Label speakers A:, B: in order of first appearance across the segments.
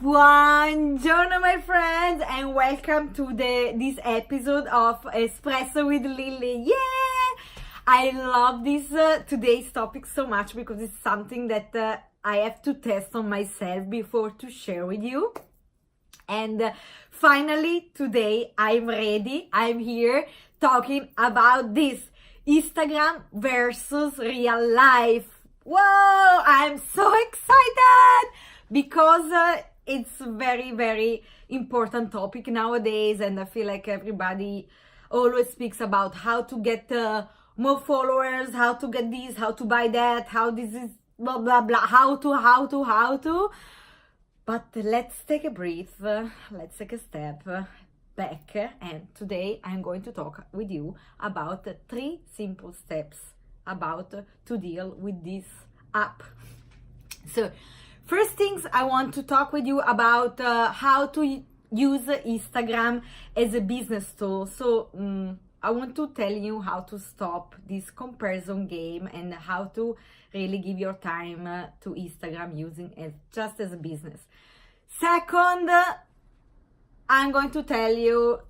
A: Buongiorno my friends and welcome to this episode of Espresso with Lilly. Yeah! I love this today's topic so much because it's something that I have to test on myself before to share with you. And finally today I'm ready. I'm here talking about this Instagram versus real life. Whoa! I'm so excited because it's very important topic nowadays, and I feel like everybody always speaks about how to get more followers, how to get this, how to buy that, how this is blah blah blah, how to. But let's take a breath, let's take a step back, and today I'm going to talk with you about 3 simple steps about to deal with this app. So first things, I want to talk with you about how to use Instagram as a business tool. So I want to tell you how to stop this comparison game and how to really give your time to Instagram using it just as a business. Second, I'm going to tell you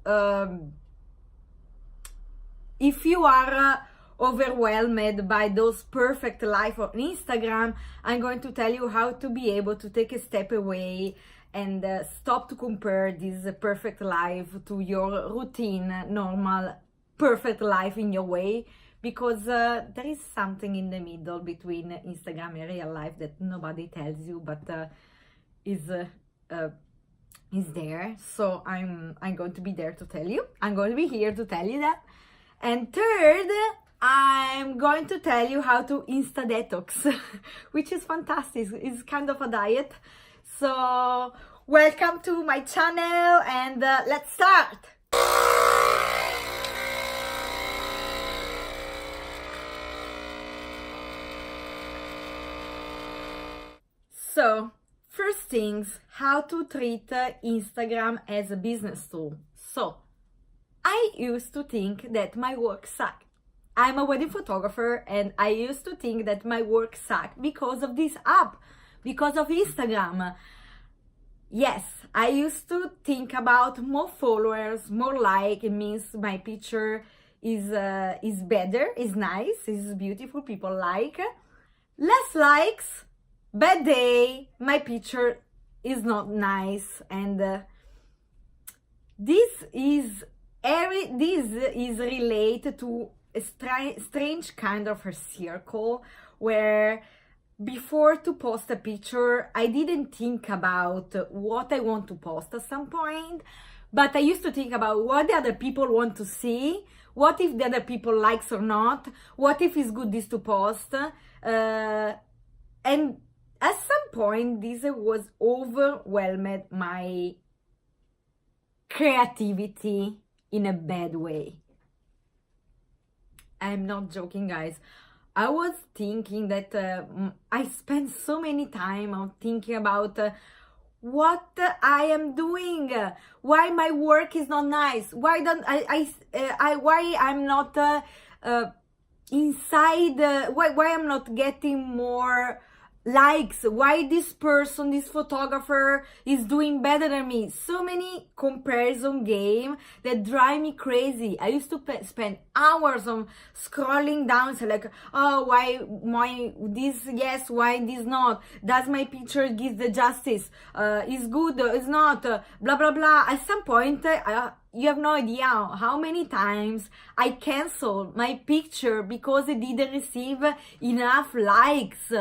A: if you are overwhelmed by those perfect life on Instagram, I'm going to tell you how to be able to take a step away and stop to compare this perfect life to your routine, normal, perfect life in your way, because there is something in the middle between Instagram and real life that nobody tells you, but is there. So I'm going to be there to tell you. I'm going to be here to tell you that. And third, I'm going to tell you how to Insta detox, which is fantastic. It's kind of a diet. So welcome to my channel and let's start. So first things, how to treat Instagram as a business tool. So I used to think that my work sucked. I'm a wedding photographer and I used to think that my work sucked because of this app, because of Instagram. Yes, I used to think about more followers, more like, it means my picture is better, is nice, is beautiful, people like. Less likes, bad day, my picture is not nice, and this is related to a strange kind of a circle where before to post a picture I didn't think about what I want to post at some point, but I used to think about what the other people want to see, what if the other people likes or not, what if it's good this to post, and at some point this was overwhelmed my creativity in a bad way. I'm not joking, guys. I was thinking that I spent so many time on thinking about what I am doing, why my work is not nice, why don't why I'm not inside, why I'm not getting more likes, why this person, this photographer is doing better than me. So many comparison game that drive me crazy. I used to spend hours on scrolling down, so like, oh, why this yes, why this not, does my picture give the justice, is good, is not, blah blah blah. At some point you have no idea how many times I canceled my picture because it didn't receive enough likes.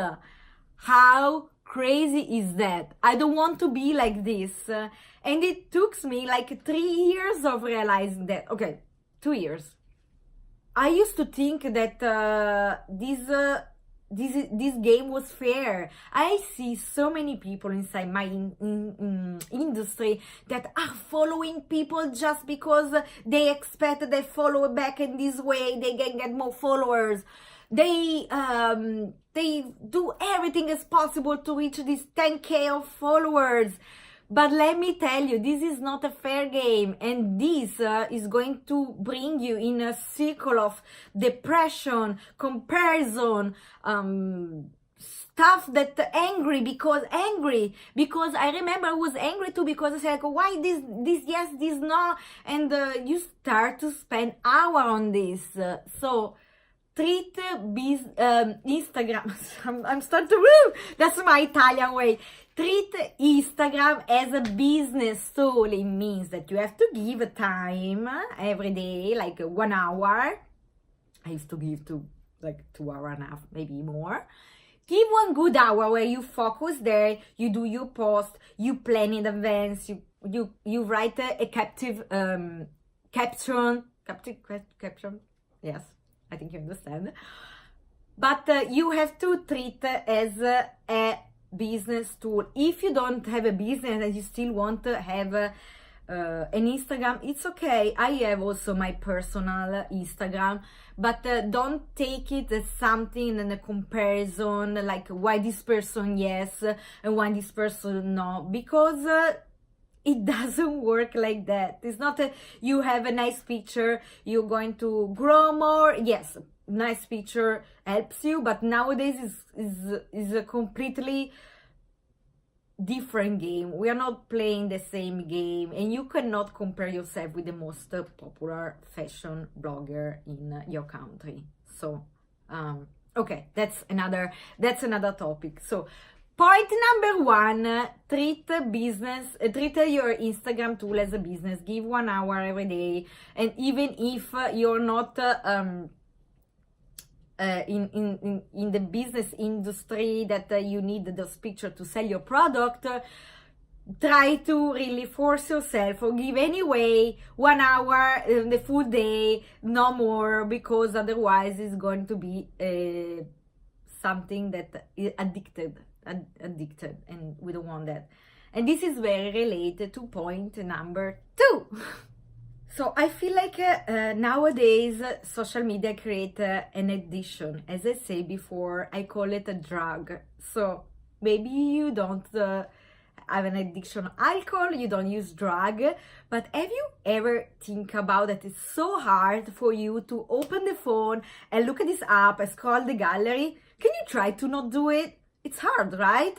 A: How crazy is that? I don't want to be like this. And it took me like 3 years of realizing that. Okay, 2 years. I used to think that this game was fair. I see so many people inside my industry that are following people just because they expect they follow back in this way they can get more followers. They do everything as possible to reach this 10K of followers. But let me tell you, this is not a fair game, and this is going to bring you in a circle of depression, comparison, stuff that angry because I remember I was angry too, because I said like, why this yes, this no, and you start to spend hour on this. So treat Instagram. I'm starting to woo. That's my Italian way. Treat Instagram as a business tool. It means that you have to give a time every day, like 1 hour. I used to give to like 2.5 hours, maybe more. Give 1 good hour where you focus there, you do your post, you plan in advance, you write a captive caption. Yes, I think you understand. But you have to treat it as a business tool. If you don't have a business and you still want to have an Instagram, it's okay. I have also my personal Instagram, but don't take it as something in a comparison, like why this person yes and why this person no, because it doesn't work like that. It's not that you have a nice picture, you're going to grow more. Yes, nice picture helps you, but nowadays is a completely different game. We are not playing the same game, and you cannot compare yourself with the most popular fashion blogger in your country. So okay, that's another topic. So point number 1, treat your Instagram tool as a business. Give 1 hour every day, and even if you're not in the business industry that you need those pictures to sell your product, try to really force yourself or give anyway 1 hour the full day, no more, because otherwise it's going to be something that is addicted, and we don't want that. And this is very related to point number 2. So I feel like nowadays social media create an addiction. As I said before, I call it a drug. So maybe you don't have an addiction to alcohol, you don't use drug, but have you ever think about that it's so hard for you to open the phone and look at this app and scroll the gallery? Can you try to not do it? It's hard, right?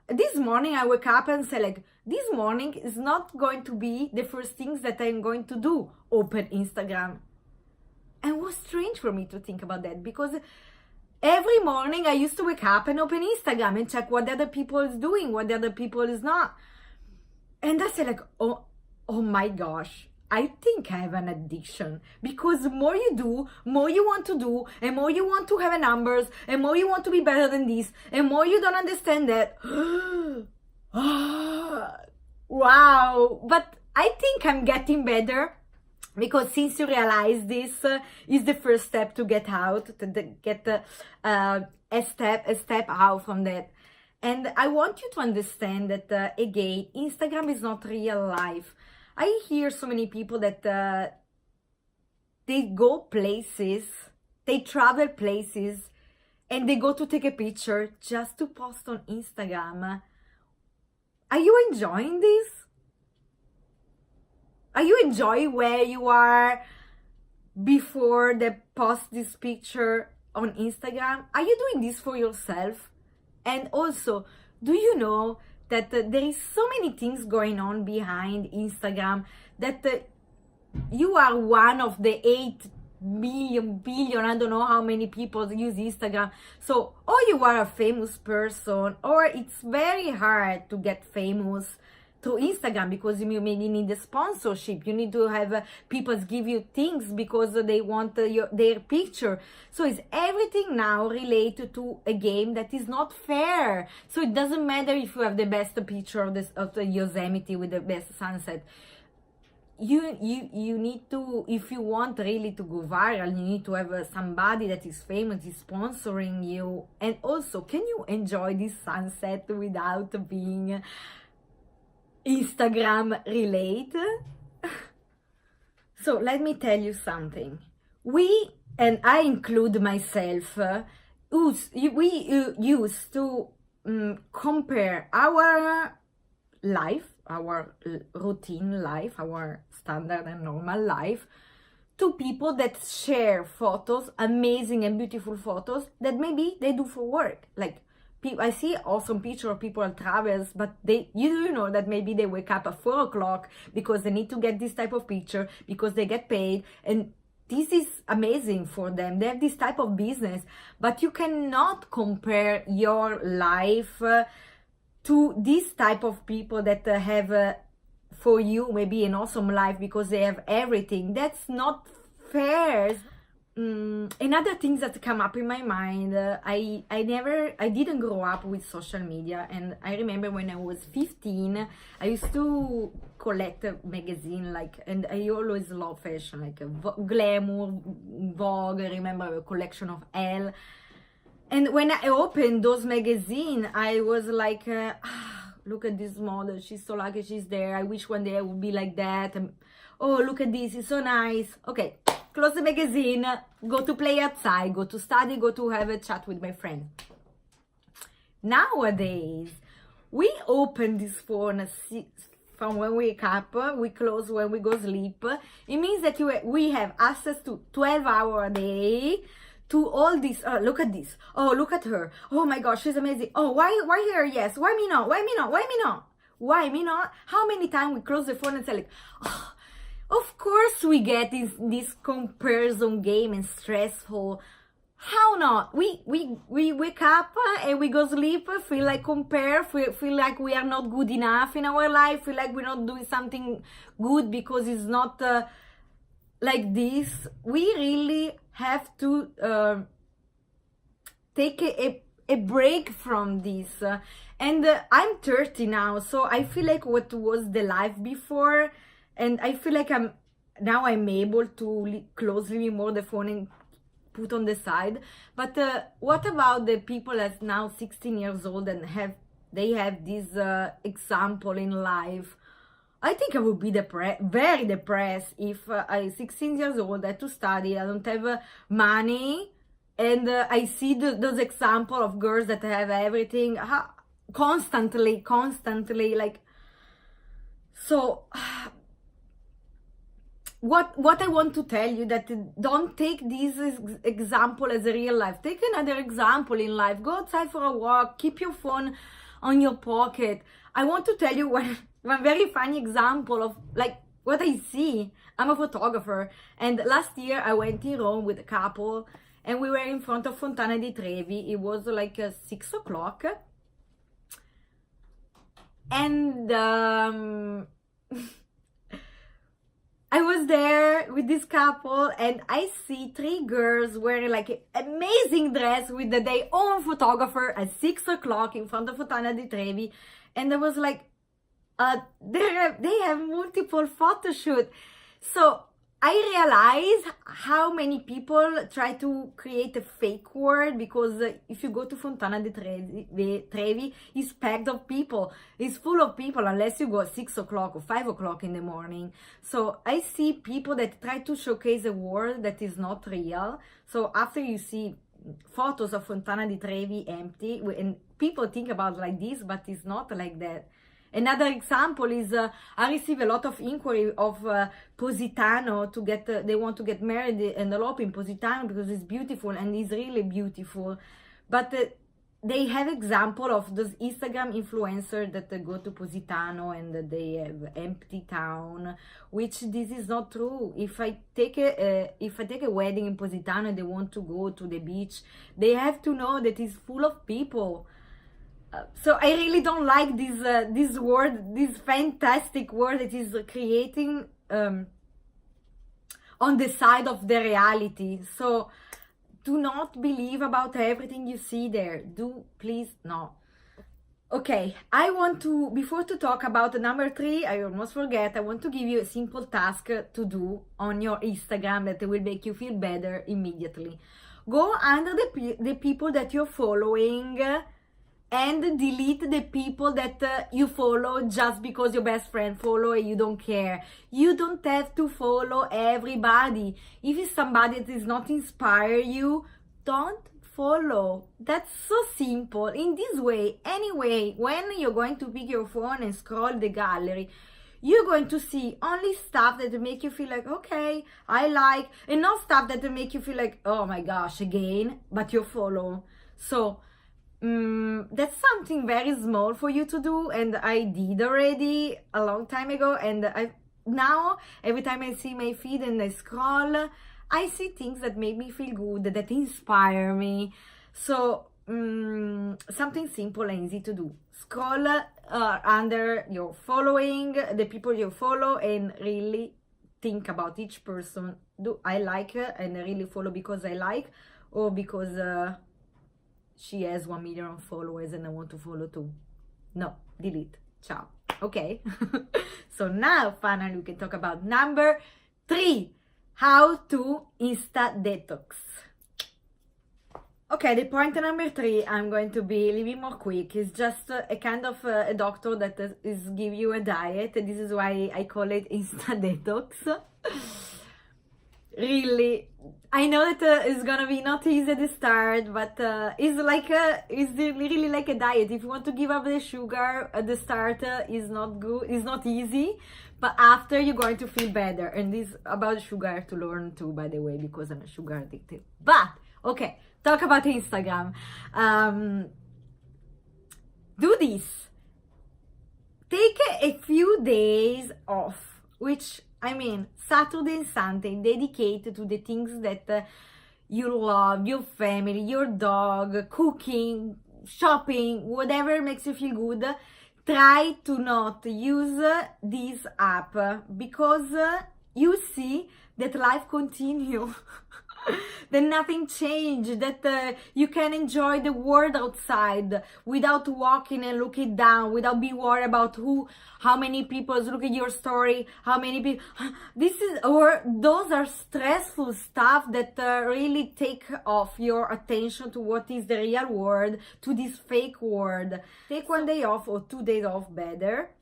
A: This morning I wake up and say like, this morning is not going to be the first things that I'm going to do, open Instagram. And it was strange for me to think about that, because every morning I used to wake up and open Instagram and check what the other people is doing, what the other people is not. And I said like, oh my gosh, I think I have an addiction, because the more you do, more you want to do, and more you want to have numbers, and more you want to be better than this, and more you don't understand that. Wow. But I think I'm getting better, because since you realize this is the first step to get out, to get a step out from that. And I want you to understand that again, Instagram is not real life. I hear so many people that they go places, they travel places, and they go to take a picture just to post on Instagram. Are you enjoying this? Are you enjoying where you are before they post this picture on Instagram? Are you doing this for yourself? And also, do you know that there is so many things going on behind Instagram, that you are one of the 8 billion, I don't know how many people use Instagram. So, or you are a famous person, or it's very hard to get famous through Instagram, because you maybe need a sponsorship. You need to have people give you things because they want their picture. So it's everything now related to a game that is not fair. So it doesn't matter if you have the best picture of the Yosemite with the best sunset. You need to, if you want really to go viral, you need to have somebody that is famous, is sponsoring you. And also, can you enjoy this sunset without being Instagram related? So let me tell you something. We, and I include myself, we used to compare our life, our routine life, our standard and normal life, to people that share photos, amazing and beautiful photos that maybe they do for work, like I see awesome picture of people on travels, but you know that maybe they wake up at 4 o'clock because they need to get this type of picture because they get paid, and this is amazing for them. They have this type of business, but you cannot compare your life to this type of people that have for you maybe an awesome life because they have everything. That's not fair. Another things that come up in my mind, I didn't grow up with social media, and I remember when I was 15 I used to collect a magazine, and I always love fashion, like Glamour, Vogue. I remember a collection of Elle, and when I opened those magazines I was like, look at this model, she's so lucky she's there, I wish one day I would be like that, and oh, look at this, it's so nice. Okay, close the magazine, go to play outside, go to study, go to have a chat with my friend. Nowadays, we open this phone from when we wake up, we close when we go sleep. It means that we have access to 12 hours a day, to all this. Look at this. Oh, look at her. Oh my gosh, she's amazing. Oh, why her? Yes. Why me not? Why me not? Why me not? Why me not? How many times we close the phone and say like, oh, of course we get this comparison game and stressful. How not? We wake up and we go sleep, feel like compare, feel like we are not good enough in our life, feel like we're not doing something good because it's not like this. We really have to take a break from this. And I'm 30 now, so I feel like what was the life before, and I feel like I'm able to closely more the phone and put on the side. But what about the people that's now 16 years old and have this example in life? I think I would be very depressed if I 16 years old, I had to study, I don't have money, and I see those examples of girls that have everything constantly, like, so. What I want to tell you, that don't take this example as a real life. Take another example in life. Go outside for a walk. Keep your phone on your pocket. I want to tell you one very funny example of like what I see. I'm a photographer, and last year I went in Rome with a couple, and we were in front of Fontana di Trevi. It was like 6 o'clock, and I was there with this couple, and I see 3 girls wearing like an amazing dress with their own photographer at 6 o'clock in front of Fontana di Trevi. And I was like, they have multiple photo shoots. So I realized how many people try to create a fake world, because if you go to Fontana di Trevi, it's packed of people. It's full of people unless you go at 6 o'clock or 5 o'clock in the morning. So I see people that try to showcase a world that is not real. So after you see photos of Fontana di Trevi empty, and people think about like this, but it's not like that. Another example is I receive a lot of inquiry of Positano to get, they want to get married and elope in Positano because it's beautiful, and it's really beautiful. But they have example of those Instagram influencers that go to Positano and they have empty town, which this is not true. If I take a wedding in Positano and they want to go to the beach, they have to know that it's full of people. So I really don't like this word, this fantastic word that is creating on the side of the reality. So do not believe about everything you see there. Do please not. Okay, I want to, before to talk about number 3, I almost forget, I want to give you a simple task to do on your Instagram that will make you feel better immediately. Go under the people that you're following and delete the people that you follow just because your best friend follow and you don't care. You don't have to follow everybody. If it's somebody that is not inspire you, don't follow. That's so simple. In this way, anyway, when you're going to pick your phone and scroll the gallery, you're going to see only stuff that make you feel like, okay, I like, and not stuff that make you feel like, oh my gosh, again, but you follow. So that's something very small for you to do, and I did already a long time ago. And now every time I see my feed and I scroll, I see things that make me feel good, that inspire me. So something simple and easy to do. Scroll under your following, the people you follow, and really think about each person. Do I like her and I really follow because I like, or because she has 1 million followers and I want to follow too? No, delete. Ciao. Okay. So now finally we can talk about number 3, how to Insta detox. Okay, the point number 3, I'm going to be a little bit more quick. It's just a kind of a doctor that is give you a diet. This is why I call it Insta detox. Really, I know that it's gonna be not easy at the start, but it's really like a diet. If you want to give up the sugar at the start, is not good. It's not easy, but after you're going to feel better. And this about sugar I have to learn too, by the way, because I'm a sugar addicted. But okay, talk about Instagram. Do this. Take a few days off, which I mean, Saturday and Sunday dedicated to the things that you love, your family, your dog, cooking, shopping, whatever makes you feel good. Try to not use this app because you see that life continues. That nothing changed, that you can enjoy the world outside without walking and looking down, without being worried about how many people look at your story, how many people. Those are stressful stuff that really take off your attention to what is the real world, to this fake world. Take 1 day off or 2 days off better,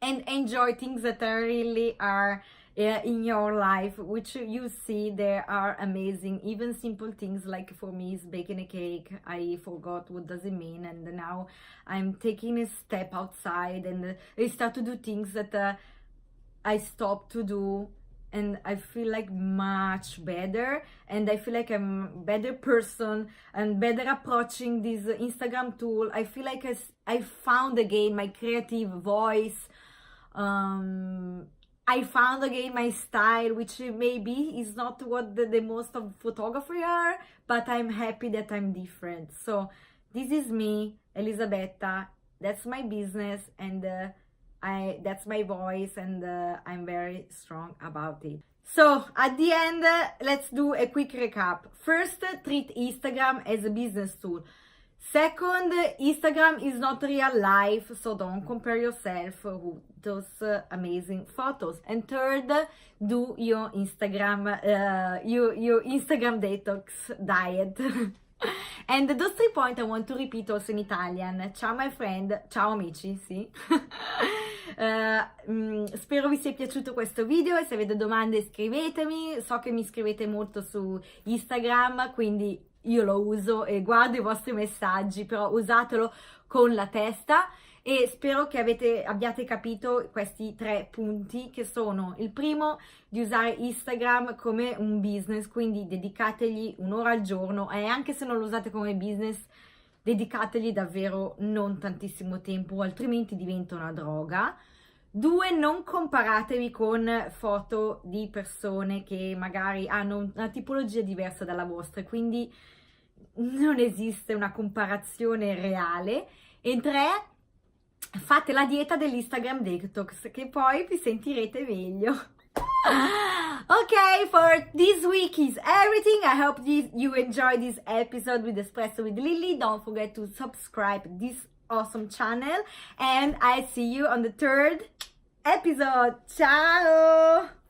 A: and enjoy things that really are in your life, which you see they are amazing. Even simple things like for me is baking a cake. I forgot what does it mean, and now I'm taking a step outside and I start to do things that I stopped to do, and I feel like much better, and I feel like I'm a better person and better approaching this Instagram tool. I feel like I found again my creative voice. I found again my style, which maybe is not what the most of photographers are, but I'm happy that I'm different. So this is me, Elisabetta. That's my business, and that's my voice, and I'm very strong about it. So at the end, let's do a quick recap. First, treat Instagram as a business tool. Second, Instagram is not real life, so don't compare yourself with those amazing photos. And third, do your Instagram detox diet. And those 3 points I want to repeat also in Italian. Ciao my friend, ciao amici, sì. Spero vi sia piaciuto questo video, e se avete domande scrivetemi. So che mi scrivete molto su Instagram, quindi io lo uso e guardo i vostri messaggi, però usatelo con la testa, e spero che abbiate capito questi 3 punti, che sono: il primo, di usare Instagram come un business, quindi dedicategli 1 ora al giorno, e anche se non lo usate come business, dedicategli davvero non tantissimo tempo, altrimenti diventa una droga. 2, non comparatevi con foto di persone che magari hanno una tipologia diversa dalla vostra, quindi non esiste una comparazione reale. E 3, fate la dieta dell'Instagram detox, che poi vi sentirete meglio. Okay, for this week is everything. I hope you enjoyed this episode with Espresso with Lilly. Don't forget to subscribe this awesome channel, and I see you on the 3rd episode. Ciao!